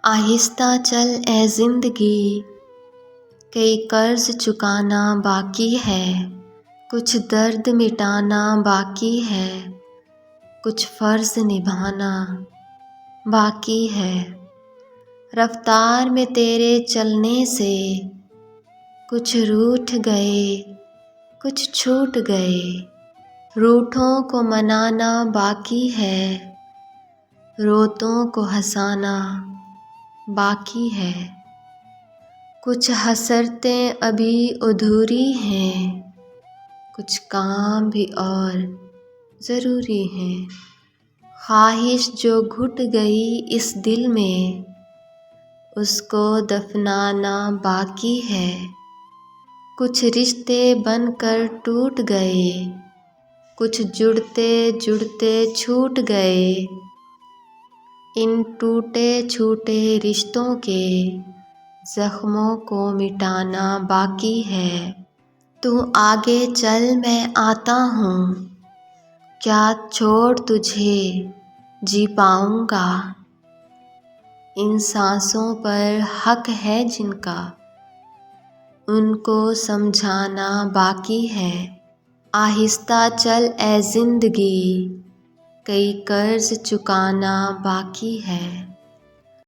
आहिस्ता चल ए ज़िंदगी, कई कर्ज चुकाना बाकी है। कुछ दर्द मिटाना बाकी है, कुछ फ़र्ज़ निभाना बाकी है। रफ्तार में तेरे चलने से कुछ रूठ गए, कुछ छूट गए। रूठों को मनाना बाकी है, रोतों को हंसाना बाकी है। कुछ हसरतें अभी अधूरी हैं, कुछ काम भी और ज़रूरी हैं। ख्वाहिश जो घुट गई इस दिल में, उसको दफनाना बाकी है। कुछ रिश्ते बनकर टूट गए, कुछ जुड़ते जुड़ते छूट गए। इन टूटे छूटे रिश्तों के ज़ख्मों को मिटाना बाकी है। तू आगे चल मैं आता हूँ, क्या छोड़ तुझे जी पाऊँगा। इन सांसों पर हक है जिनका, उनको समझाना बाकी है। आहिस्ता चल ए ज़िंदगी, कई कर्ज चुकाना बाकी है।